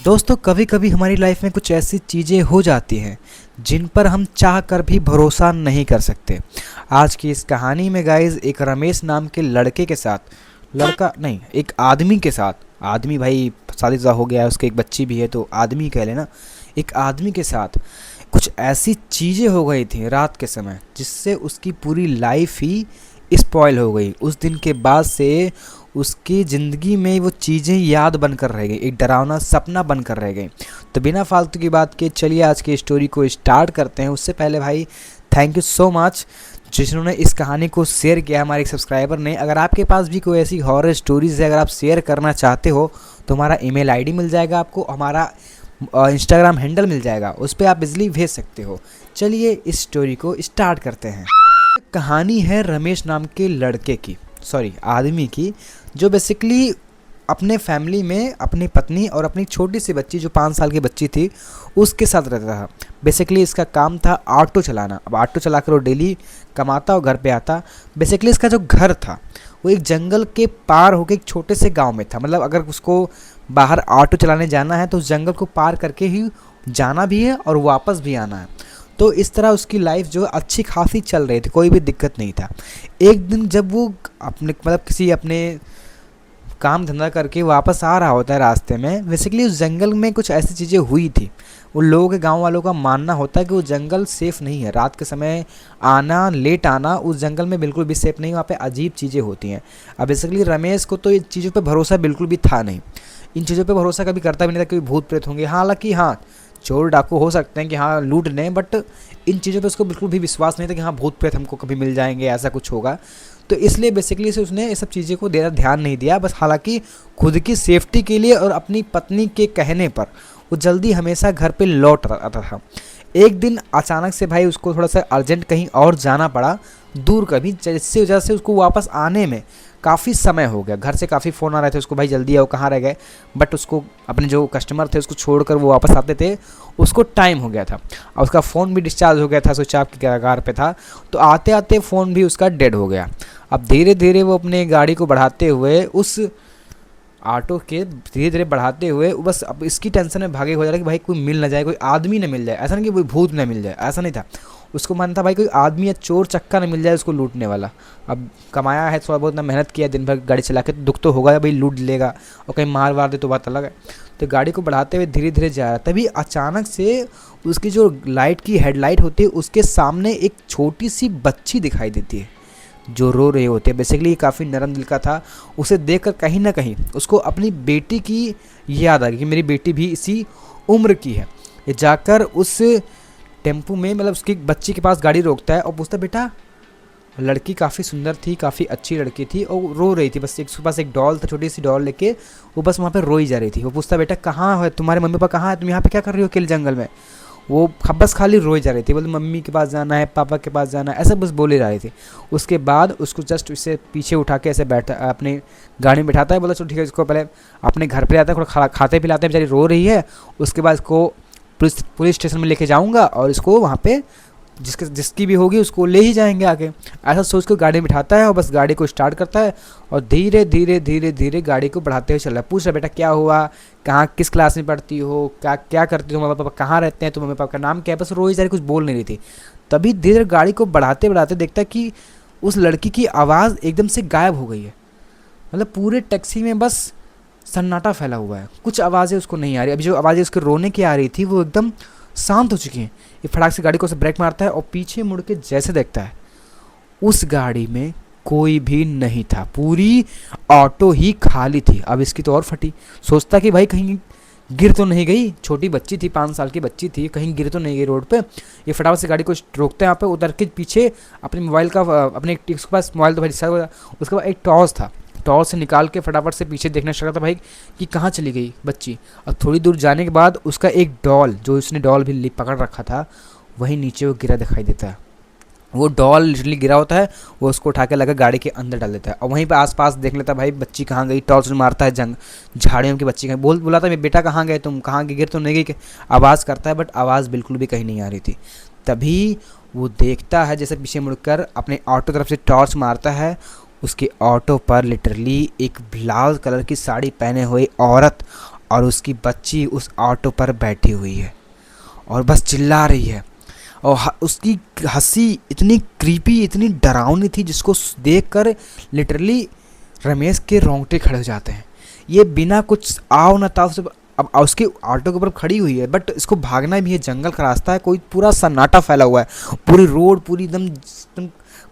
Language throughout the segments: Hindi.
दोस्तों कभी कभी हमारी लाइफ में कुछ ऐसी चीज़ें हो जाती हैं जिन पर हम चाह कर भी भरोसा नहीं कर सकते। आज की इस कहानी में गाइज एक रमेश नाम के लड़के के साथ, लड़का नहीं एक आदमी के साथ, आदमी भाई शादीशुदा हो गया है, उसके एक बच्ची भी है तो आदमी कह लेना, एक आदमी के साथ कुछ ऐसी चीज़ें हो गई थी रात के समय जिससे उसकी पूरी लाइफ ही स्पॉइल हो गई। उस दिन के बाद से उसकी ज़िंदगी में वो चीज़ें याद बनकर रह गई, एक डरावना सपना बनकर रह गई। तो बिना फालतू की बात के चलिए आज की स्टोरी को स्टार्ट करते हैं। उससे पहले भाई थैंक यू सो मच जिन्होंने इस कहानी को शेयर किया, हमारे एक सब्सक्राइबर ने। अगर आपके पास भी कोई ऐसी हॉरर स्टोरीज़ है, अगर आप शेयर करना चाहते हो तो हमारा ईमेल आईडी मिल जाएगा आपको, हमारा इंस्टाग्राम हैंडल मिल जाएगा, उस पर आप इजली भेज सकते हो। चलिए इस स्टोरी को स्टार्ट करते हैं। कहानी है रमेश नाम के लड़के की, सॉरी आदमी की, जो बेसिकली अपने फैमिली में अपनी पत्नी और अपनी छोटी सी बच्ची जो 5 साल की बच्ची थी उसके साथ रहता था। बेसिकली इसका काम था ऑटो चलाना। अब ऑटो चलाकर वो डेली कमाता और घर पे आता। बेसिकली इसका जो घर था वो एक जंगल के पार होकर एक छोटे से गांव में था। मतलब अगर उसको बाहर ऑटो चलाने जाना है तो उस जंगल को पार करके ही जाना भी है और वापस भी आना है। तो इस तरह उसकी लाइफ जो अच्छी खासी चल रही थी, कोई भी दिक्कत नहीं था। एक दिन जब वो अपने मतलब किसी अपने काम धंधा करके वापस आ रहा होता है, रास्ते में बेसिकली उस जंगल में कुछ ऐसी चीज़ें हुई थी। उन लोगों के गांव वालों का मानना होता है कि वो जंगल सेफ़ नहीं है, रात के समय आना लेट आना उस जंगल में बिल्कुल भी सेफ़ नहीं, वहाँ पे अजीब चीज़ें होती हैं। अब बेसिकली रमेश को तो इन चीज़ों पे भरोसा बिल्कुल भी था नहीं, इन चीज़ों पे भरोसा कभी करता भी नहीं था कि भूत प्रेत होंगे। हालांकि हाँ, चोर डाकू हो सकते हैं कि हाँ लूट लें, बट इन चीज़ों पे उसको बिल्कुल भी विश्वास नहीं था कि हाँ भूत प्रेत हमको कभी मिल जाएंगे, ऐसा कुछ होगा। तो इसलिए बेसिकली से उसने ये सब चीज़ें को ज़्यादा ध्यान नहीं दिया। बस हालांकि खुद की सेफ्टी के लिए और अपनी पत्नी के कहने पर वो जल्दी हमेशा घर पे लौट आता था। एक दिन अचानक से भाई उसको थोड़ा सा अर्जेंट कहीं और जाना पड़ा, दूर कभी, जिससे वजह से उसको वापस आने में काफ़ी समय हो गया। घर से काफ़ी फ़ोन आ रहे थे उसको, भाई जल्दी आओ, कहाँ रह गए। बट उसको अपने जो कस्टमर थे उसको छोड़कर वो वापस आते थे, उसको टाइम हो गया था और उसका फ़ोन भी डिस्चार्ज हो गया था, स्विच ऑफ की कगार पे था। तो आते आते फ़ोन भी उसका डेड हो गया। अब धीरे धीरे वो अपने गाड़ी को बढ़ाते हुए उस ऑटो के धीरे धीरे बढ़ाते हुए बस अब इसकी टेंशन में भागे हो जा रहा है कि भाई कोई मिल ना जाए, कोई आदमी ना मिल जाए। ऐसा नहीं कि कोई भूत ना मिल जाए, ऐसा नहीं था। उसको मन था भाई कोई आदमी या चोर चक्का ना मिल जाए उसको लूटने वाला। अब कमाया है थोड़ा बहुत, ना मेहनत किया दिन भर गाड़ी चला के, तो दुख तो होगा भाई, लूट लेगा और कहीं मार वार दे तो बात अलग है। तो गाड़ी को बढ़ाते हुए धीरे धीरे जा रहा, तभी अचानक से उसकी जो लाइट की हेडलाइट होती है उसके सामने एक छोटी सी बच्ची दिखाई देती है जो रो रहे होते हैं। बेसिकली काफ़ी नरम दिल का था। उसे देखकर कहीं ना कहीं उसको अपनी बेटी की याद आ गई कि मेरी बेटी भी इसी उम्र की है। ये जाकर उस टेम्पू में मतलब उसकी बच्ची के पास गाड़ी रोकता है और पूछता बेटा, लड़की काफ़ी सुंदर थी, काफ़ी अच्छी लड़की थी और रो रही थी। बस एक उसके पास एक डॉल था, छोटी सी डॉल लेके वो बस वहाँ पे रोई जा रही थी। वो पूछता बेटा कहाँ है तुम्हारे मम्मी पापा, कहाँ है तुम, यहाँ पे क्या कर रही हो अकेले जंगल में। वो बस खाली रोई जा रही थी, बोले मम्मी के पास जाना है, पापा के पास जाना है, ऐसा बस बोले जा रही थी। उसके बाद उसको जस्ट इसे पीछे उठा के ऐसे बैठा अपने गाड़ी में बिठाता है, बोला चलो ठीक है, इसको पहले अपने घर पे आता है, थोड़ा खाते पिलाते हैं, बेचारी रो रही है। उसके बाद इसको पुलिस स्टेशन में लेके जाऊँगा और इसको वहाँ पे जिसकी भी होगी उसको ले ही जाएंगे आगे। ऐसा सोच कर गाड़ी में बिठाता है और बस गाड़ी को स्टार्ट करता है और धीरे धीरे धीरे धीरे गाड़ी को बढ़ाते हुए चल रहा है। पूछ रहा बेटा क्या हुआ, कहाँ किस क्लास में पढ़ती हो, क्या क्या करती हो, मम्मी पापा कहाँ रहते हैं, तो मम्मी पापा का नाम क्या है। बस रोई जा रही, कुछ बोल नहीं रही थी। तभी धीरे धीरे गाड़ी को बढ़ाते बढ़ाते देखता है कि उस लड़की की आवाज़ एकदम से गायब हो गई है। मतलब पूरे टैक्सी में बस सन्नाटा फैला हुआ है, कुछ आवाज़ें उसको नहीं आ रही। अभी जो आवाज़ें उसके रोने की आ रही थी वो एकदम शांत हो चुकी हैं। ये फटाक से गाड़ी को ब्रेक मारता है और पीछे मुड़ के जैसे देखता है उस गाड़ी में कोई भी नहीं था, पूरी ऑटो ही खाली थी। अब इसकी तो और फटी, सोचता कि भाई कहीं गिर तो नहीं गई, छोटी बच्ची थी, 5 साल की बच्ची थी, कहीं गिर तो नहीं गई रोड पे। ये फटाफट से गाड़ी को रोकते हैं, यहाँ पे उतर के पीछे अपने मोबाइल का अपने उसके पास मोबाइल तो भाई उसके बाद एक टॉर्च था, टॉर्च से निकाल के फटाफट से पीछे देखना शुरू करता भाई कि कहाँ चली गई बच्ची। और थोड़ी दूर जाने के बाद उसका एक डॉल, जो उसने डॉल भी पकड़ रखा था, वहीं नीचे वो गिरा दिखाई देता है। वो डॉल लिटरली गिरा होता है, वो उसको उठा के लगा गाड़ी के अंदर डाल देता है और वहीं पे आसपास देख लेता है भाई बच्ची कहाँ गई। टॉर्च मारता है झाड़ियों की बच्ची कहीं बुलाता है बेटा कहाँ गए तुम, कहाँ गिर तो नहीं गई, आवाज़ करता है बट आवाज़ बिल्कुल भी कहीं नहीं आ रही थी। तभी वो देखता है जैसे पीछे मुड़कर अपने ऑटो तरफ से टॉर्च मारता है, उसके ऑटो पर लिटरली एक लाल कलर की साड़ी पहने हुए औरत और उसकी बच्ची उस ऑटो पर बैठी हुई है और बस चिल्ला रही है। और उसकी हंसी इतनी क्रीपी, इतनी डरावनी थी, जिसको देखकर लिटरली रमेश के रोंगटे खड़े हो जाते हैं। ये बिना कुछ आओ न ताव से अब उसके ऑटो के ऊपर खड़ी हुई है, बट इसको भागना भी है, जंगल का रास्ता है, कोई पूरा सन्नाटा फैला हुआ है, पूरी रोड पूरी एकदम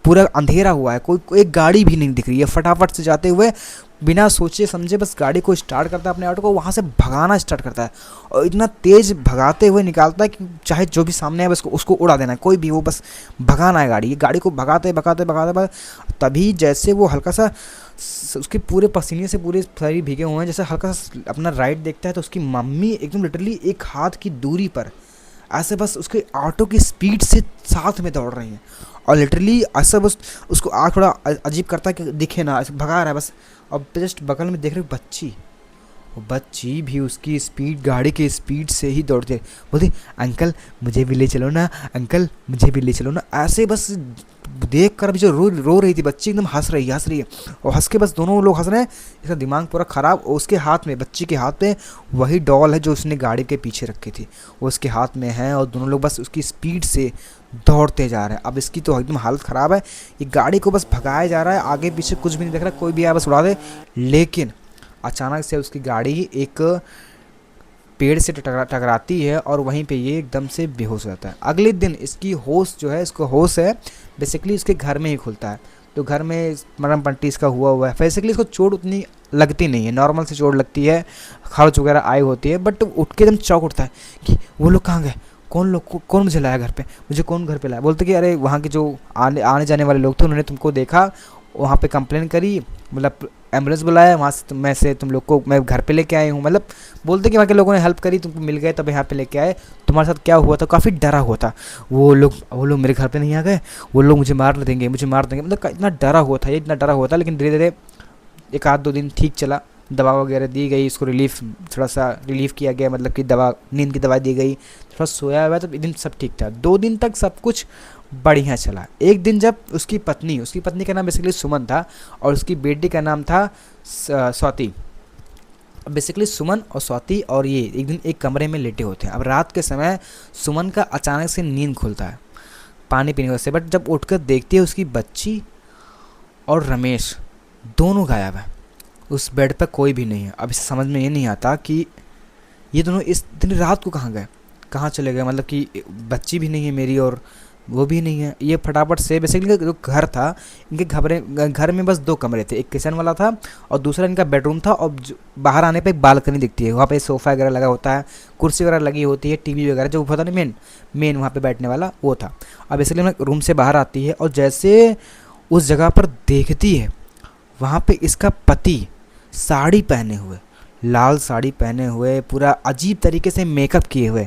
पूरा अंधेरा हुआ है, कोई एक गाड़ी भी नहीं दिख रही है। फटाफट से जाते हुए बिना सोचे समझे बस गाड़ी को स्टार्ट करता है, अपने ऑटो को वहाँ से भगाना स्टार्ट करता है और इतना तेज़ भगाते हुए निकालता है कि चाहे जो भी सामने है बस उसको उड़ा देना है, कोई भी वो बस भगाना है गाड़ी। ये गाड़ी को भगाते भगाते भगाते भगाते तभी जैसे वो हल्का सा उसके पूरे पसीने से पूरे शरीर भीगे हुए हैं, जैसे हल्का सा अपना राइट देखता है तो उसकी मम्मी एकदम लिटरली एक हाथ की दूरी पर ऐसे बस उसके ऑटो की स्पीड से साथ में दौड़ रही हैं। और लिटरली ऐसा बस उसको आँख थोड़ा अजीब करता है कि दिखे ना, ऐसे भगा रहा है बस। और जस्ट बगल में देख रहे बच्ची, वो बच्ची भी उसकी स्पीड, गाड़ी की स्पीड से ही दौड़ते बोलती, अंकल मुझे भी ले चलो ना, अंकल मुझे भी ले चलो ना। ऐसे बस देख कर अभी जो रो रही थी बच्ची, एकदम हंस रही है और हंस के बस दोनों लोग हंस रहे हैं, इसका दिमाग पूरा ख़राब। और उसके हाथ में, बच्ची के हाथ में वही डॉल है जो उसने गाड़ी के पीछे रखी थी, वो उसके हाथ में है और दोनों लोग बस उसकी स्पीड से दौड़ते जा रहे हैं। अब इसकी तो एकदम हालत ख़राब है, ये गाड़ी को बस भगाया जा रहा है, आगे पीछे कुछ भी नहीं दिख रहा, कोई भी आया बस उड़ा दे। लेकिन अचानक से उसकी गाड़ी एक पेड़ से टकराती है और वहीं पे ये एकदम से बेहोश हो जाता है। अगले दिन इसकी होश जो है, इसको होश है बेसिकली इसके घर में ही खुलता है। तो घर में मरम पट्टी इसका हुआ है। बेसिकली इसको चोट उतनी लगती नहीं है, नॉर्मल से चोट लगती है, खर्च वगैरह आई होती है, बट उठ के एकदम चौंक उठता है कि वो लोग कहाँ गए, कौन मुझे लाया घर पे, मुझे कौन घर पे लाया। बोलते कि अरे वहाँ के जो आने जाने वाले लोग थे उन्होंने तुमको देखा, वहाँ पे कंप्लेन करी, मतलब एम्बुलेंस बुलाया, वहाँ से मैं तुम लोग को मैं घर पे लेके आई हूँ। मतलब बोलते कि वहाँ के लोगों ने हेल्प करी, तुमको मिल गए तब यहाँ पे लेके आए। तुम्हारे साथ क्या हुआ था, काफ़ी डरा हुआ था वो लोग मेरे घर पे नहीं आ गए, वो लोग मुझे मार देंगे। मतलब इतना डरा हुआ था, ये इतना डरा हुआ था। लेकिन धीरे धीरे एक आध दो दिन ठीक चला, दवा वगैरह दी गई, इसको थोड़ा सा रिलीफ किया गया, मतलब कि नींद की दवा दी गई, थोड़ा सोया हुआ, तो दिन सब ठीक था। 2 दिन तक सब कुछ बढ़िया चला। एक दिन जब उसकी पत्नी का नाम बेसिकली सुमन था और उसकी बेटी का नाम था स्वाति। बेसिकली सुमन और स्वाति और ये एक दिन एक कमरे में लेटे होते हैं। अब रात के समय सुमन का अचानक से नींद खुलता है पानी पीने से, बट जब उठकर देखती है उसकी बच्ची और रमेश दोनों गायब है, उस बेड पर कोई भी नहीं है। अब इसे समझ में ये नहीं आता कि ये दोनों इस दिन रात को कहाँ गए, कहाँ चले गए, मतलब कि बच्ची भी नहीं है मेरी और वो भी नहीं है। ये फटाफट से बेसिकली जो घर था, इनके घर में बस 2 कमरे थे, एक किचन वाला था और दूसरा इनका बेडरूम था। और बाहर आने पे एक बालकनी दिखती है, वहाँ पे सोफ़ा वगैरह लगा होता है, कुर्सी वगैरह लगी होती है, टीवी वगैरह जो होता नहीं मेन वहाँ पे बैठने वाला वो था। अब बेसिकली रूम से बाहर आती है और जैसे उस जगह पर देखती है, वहाँ पे इसका पति साड़ी पहने हुए, लाल साड़ी पहने हुए, पूरा अजीब तरीके से मेकअप किए हुए,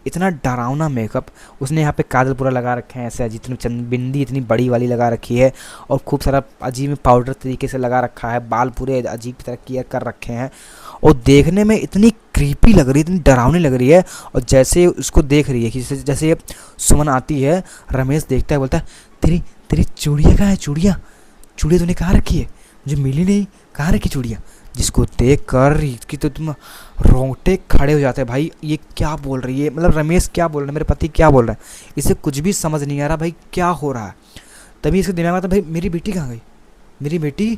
इतना डरावना मेकअप। उसने यहाँ पे काजल पूरा लगा रखे हैं, ऐसे अजीब बिंदी इतनी बड़ी वाली लगा रखी है और खूब सारा अजीब पाउडर तरीके से लगा रखा है, बाल पूरे अजीब तरह किया कर रखे हैं और देखने में इतनी क्रीपी लग रही है, इतनी डरावनी लग रही है। और जैसे उसको देख रही है कि जैसे सुमन आती है, रमेश देखता है, बोलता है तेरी चूड़ियाँ कहाँ है, चूड़ियाँ तूने कहाँ रखी है, मुझे मिली नहीं, कहाँ रखी चूड़ियाँ। जिसको देख कर इसकी तो तुम रोंगटे खड़े हो जाते हैं, भाई ये क्या बोल रही है, मतलब रमेश क्या बोल रहा है, मेरे पति क्या बोल रहा है, इसे कुछ भी समझ नहीं आ रहा भाई क्या हो रहा है। तभी इसके दिमाग में आता भाई मेरी बेटी कहाँ गई, मेरी बेटी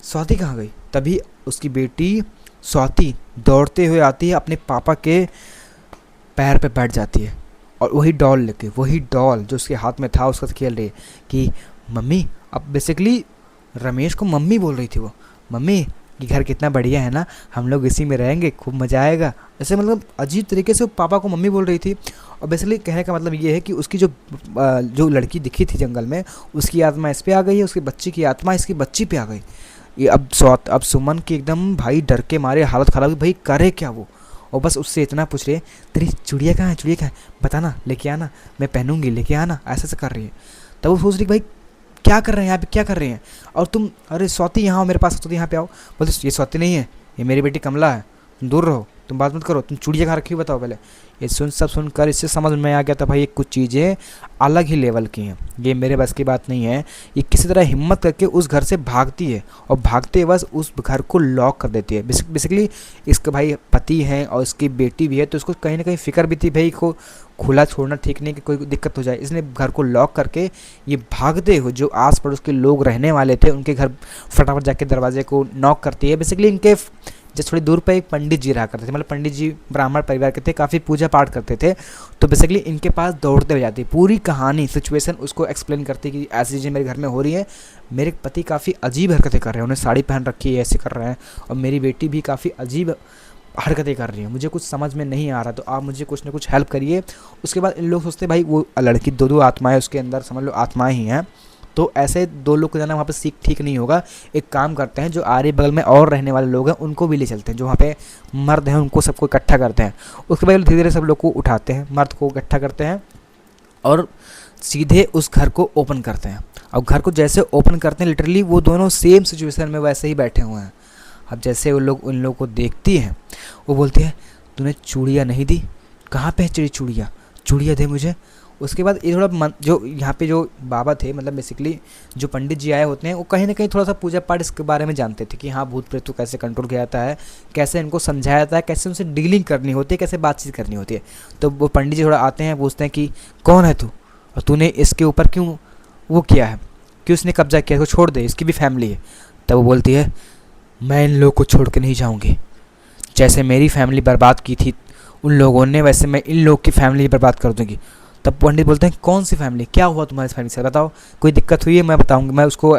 स्वाति कहाँ गई। तभी उसकी बेटी स्वाति दौड़ते हुए आती है, अपने पापा के पैर पे बैठ जाती है और वही डॉल जो उसके हाथ में था उसका खेल रही है कि मम्मी। अब बेसिकली रमेश को मम्मी बोल रही थी वो, मम्मी ये घर कितना बढ़िया है ना, हम लोग इसी में रहेंगे, खूब मज़ा आएगा। ऐसे मतलब अजीब तरीके से वो पापा को मम्मी बोल रही थी। और बेसिकली कहने का मतलब ये है कि उसकी जो लड़की दिखी थी जंगल में, उसकी आत्मा इस पे आ गई है, उसकी बच्ची की आत्मा इसकी बच्ची पे आ गई। ये अब सुमन की एकदम भाई डर के मारे हालत ख़राब, भाई करे क्या वो। और बस उससे इतना पूछ रही है, तेरी चूड़िया कहाँ है, बताना, लेके आना, मैं पहनूंगी, लेके आना, ऐसा कर रही है। तब वो सोच रही भाई क्या कर रहे हैं यहाँ पे, क्या कर रहे हैं। और अरे स्वाति यहाँ आओ मेरे पास, स्वाति यहाँ पे आओ। बोलते ये स्वाति नहीं है, ये मेरी बेटी कमला है, तुम दूर रहो, तुम बात मत करो, तुम चूड़िया कहाँ रखी हो बताओ पहले। ये सब सुनकर इससे समझ में आ गया था भाई ये कुछ चीज़ें अलग ही लेवल की हैं, ये मेरे बस की बात नहीं है। ये किसी तरह हिम्मत करके उस घर से भागती है और भागते बस उस घर को लॉक कर देती है। बेसिकली इसका भाई पति है और इसकी बेटी भी है, तो इसको कहीं ना कहीं फ़िक्र भी थी भाई को खुला छोड़ना ठीक नहीं कि कोई दिक्कत हो जाए, इसने घर को लॉक करके ये भागते हुए जो आस पड़ोस के लोग रहने वाले थे उनके घर फटाफट जाके दरवाजे को नॉक करती है। बेसिकली इनके जैसे थोड़ी दूर पर एक पंडित जी रहा करते थे, मतलब पंडित जी ब्राह्मण परिवार के थे, काफ़ी पूजा पाठ करते थे, तो बेसिकली इनके पास दौड़ते हुए जाती, पूरी कहानी सिचुएशन उसको एक्सप्लेन करती कि ऐसी चीज़ें मेरे घर में हो रही है, मेरे पति काफ़ी अजीब हरकतें कर रहे हैं, उन्हें साड़ी पहन रखी है, ऐसे कर रहे हैं, और मेरी बेटी भी काफ़ी अजीब हरकतें कर रही हैं, मुझे कुछ समझ में नहीं आ रहा, तो आप मुझे कुछ ना कुछ हेल्प करिए। उसके बाद इन लोग सोचते भाई वो लड़की दो आत्माएं उसके अंदर, समझ लो आत्माएं ही हैं, तो ऐसे 2 लोग को जाना वहाँ पे सीख ठीक नहीं होगा। एक काम करते हैं, जो आरे बगल में और रहने वाले लोग हैं उनको भी ले चलते हैं, जो वहाँ पे मर्द हैं उनको सबको इकट्ठा करते हैं। उसके बाद धीरे धीरे सब लोग को उठाते हैं, मर्द को इकट्ठा करते हैं और सीधे उस घर को ओपन करते हैं। अब घर को जैसे ओपन करते हैं लिटरली वो दोनों सेम सिचुएशन में वैसे ही बैठे हुए हैं। अब जैसे वो लोग उन लोगों को देखती हैं, वो बोलती है तूने चूड़ियाँ नहीं दी, कहाँ पे है चूड़ियाँ, चूड़ियाँ दे मुझे। उसके बाद ये थोड़ा जो यहाँ पे जो बाबा थे, मतलब बेसिकली जो पंडित जी आए होते हैं, वो कहीं ना कहीं थोड़ा सा पूजा पाठ इसके बारे में जानते थे कि हाँ भूत प्रेत को कैसे कंट्रोल किया जाता है, कैसे इनको समझाया जाता है, कैसे उनसे डीलिंग करनी होती है, कैसे बातचीत करनी होती है। तो वो पंडित जी थोड़ा आते हैं, पूछते हैं कि कौन है तू और तूने इसके ऊपर क्यों वो किया है, क्यों उसने कब्जा किया, इसको छोड़ दे, इसकी भी फैमिली है। तब वो बोलती है मैं इन लोग को छोड़ के नहीं जाऊँगी, जैसे मेरी फैमिली बर्बाद की थी उन लोगों ने, वैसे मैं इन लोग की फैमिली बर्बाद कर दूँगी। तब पंडित बोलते हैं कौन सी फैमिली, क्या हुआ तुम्हारी फैमिली से, बताओ कोई दिक्कत हुई है, मैं बताऊंगी, मैं उसको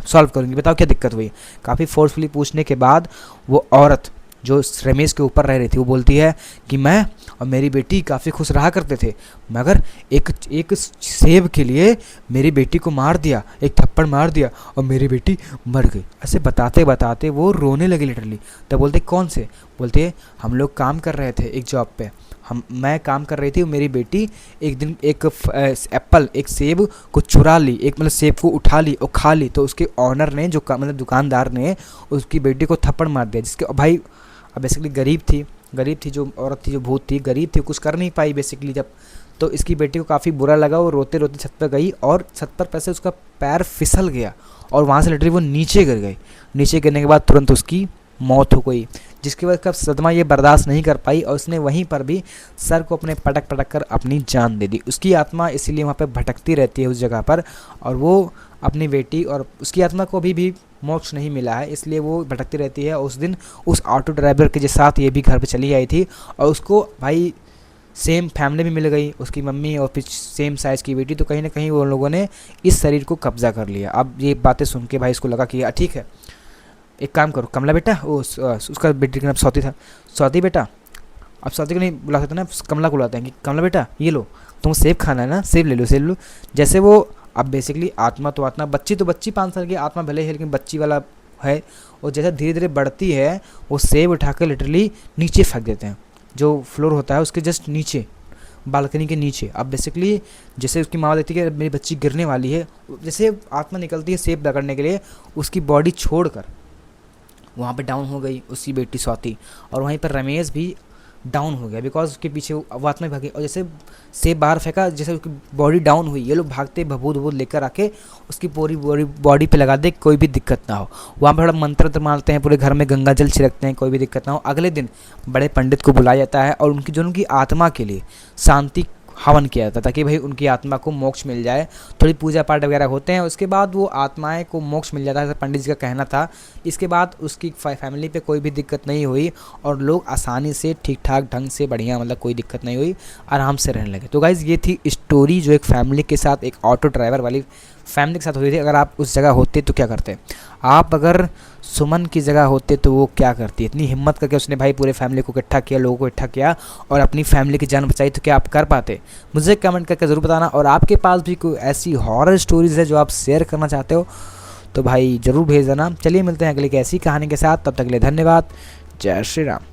सॉल्व करूंगी, बताओ क्या दिक्कत हुई है। काफ़ी फोर्सफुली पूछने के बाद वो औरत जो रमेश के ऊपर रह रही थी वो बोलती है कि मैं और मेरी बेटी काफ़ी खुश रहा करते थे, मगर एक सेब के लिए मेरी बेटी को मार दिया, एक थप्पड़ मार दिया और मेरी बेटी मर गई। ऐसे बताते बताते वो रोने लगे लिटरली। तब बोलते कौन से, बोलते हम लोग काम कर रहे थे एक जॉब पे, मैं काम कर रही थी, मेरी बेटी एक दिन एक एप्पल एक सेब को चुरा ली, एक मतलब सेब को उठा ली और खा ली, तो उसके ऑनर ने जो मतलब दुकानदार ने उसकी बेटी को थप्पड़ मार दिया, जिसके भाई अब बेसिकली गरीब थी जो औरत थी, जो भूत थी, गरीब थी, कुछ कर नहीं पाई बेसिकली जब, तो इसकी बेटी को काफ़ी बुरा लगा, वो रोते रोते छत पर गई और छत पर पैसे उसका पैर फिसल गया और वहाँ से लिटरली वो नीचे गिर गई। नीचे गिरने के बाद तुरंत उसकी मौत हो गई, जिसके बाद का सदमा ये बर्दाश्त नहीं कर पाई और उसने वहीं पर भी सर को अपने पटक कर अपनी जान दे दी। उसकी आत्मा इसीलिए वहाँ पे भटकती रहती है उस जगह पर, और वो अपनी बेटी और उसकी आत्मा को अभी भी मोक्ष नहीं मिला है, इसलिए वो भटकती रहती है। उस दिन उस ऑटो ड्राइवर के साथ ये भी घर पे चली आई थी और उसको भाई सेम फैमिली भी मिल गई, उसकी मम्मी और फिर सेम साइज़ की बेटी, तो कहीं ना कहीं उन लोगों ने इस शरीर को कब्जा कर लिया। अब ये बातें सुन के भाई इसको लगा कि ठीक है एक काम करो कमला बेटा, उसका बेटी का नाम स्वाति था, स्वाति बेटा, अब स्वाति को नहीं बुला सकते ना, कमला को बुलाते हैं कि कमला बेटा ये लो, तुम सेब खाना है ना, सेब ले लो। जैसे वो अब बेसिकली आत्मा तो आत्मा, बच्ची तो बच्ची 5 साल की, आत्मा भले है लेकिन बच्ची वाला है, और जैसे धीरे धीरे बढ़ती है वो सेब उठा कर लिटरली नीचे फेंक देते हैं, जो फ्लोर होता है उसके जस्ट नीचे, बालकनी के नीचे। अब बेसिकली जैसे उसकी माँ देखती है कि मेरी बच्ची गिरने वाली है, जैसे आत्मा निकलती है सेब पकड़ने के लिए, उसकी बॉडी छोड़कर वहाँ पे डाउन हो गई उसकी बेटी स्वाति, और वहीं पर रमेश भी डाउन हो गया बिकॉज उसके पीछे वो आत्मा भागी, और जैसे सेब बाहर फेंका, जैसे उसकी बॉडी डाउन हुई, ये लोग भागते भभूत लेकर आके उसकी पूरी बॉडी पे लगा दे, कोई भी दिक्कत ना हो। वहाँ पर थोड़ा मंत्र मारते हैं, पूरे घर में गंगा जल छिड़कते हैं, कोई भी दिक्कत ना हो। अगले दिन बड़े पंडित को बुलाया जाता है और उनकी आत्मा के लिए शांति हवन किया जाता है ताकि भाई उनकी आत्मा को मोक्ष मिल जाए। थोड़ी पूजा पाठ वगैरह होते हैं, उसके बाद वो आत्माएं को मोक्ष मिल जाता है, पंडित जी का कहना था। इसके बाद उसकी फैमिली पे कोई भी दिक्कत नहीं हुई और लोग आसानी से ठीक ठाक ढंग से बढ़िया, मतलब कोई दिक्कत नहीं हुई, आराम से रहने लगे। तो गाइज़ ये थी स्टोरी जो एक फैमिली के साथ, एक ऑटो ड्राइवर वाली फैमिली के साथ हुई थी। अगर आप उस जगह होते तो क्या करते, आप अगर सुमन की जगह होते तो वो क्या करती। इतनी हिम्मत करके उसने भाई पूरे फैमिली को इकट्ठा किया, लोगों को इकट्ठा किया और अपनी फैमिली की जान बचाई, तो क्या आप कर पाते। मुझे कमेंट करके ज़रूर बताना। और आपके पास भी कोई ऐसी हॉरर स्टोरीज़ है जो आप शेयर करना चाहते हो तो भाई ज़रूर भेज देना। चलिए मिलते हैं अगली एक ऐसी कहानी के साथ, तब तक के लिए धन्यवाद। जय श्री राम।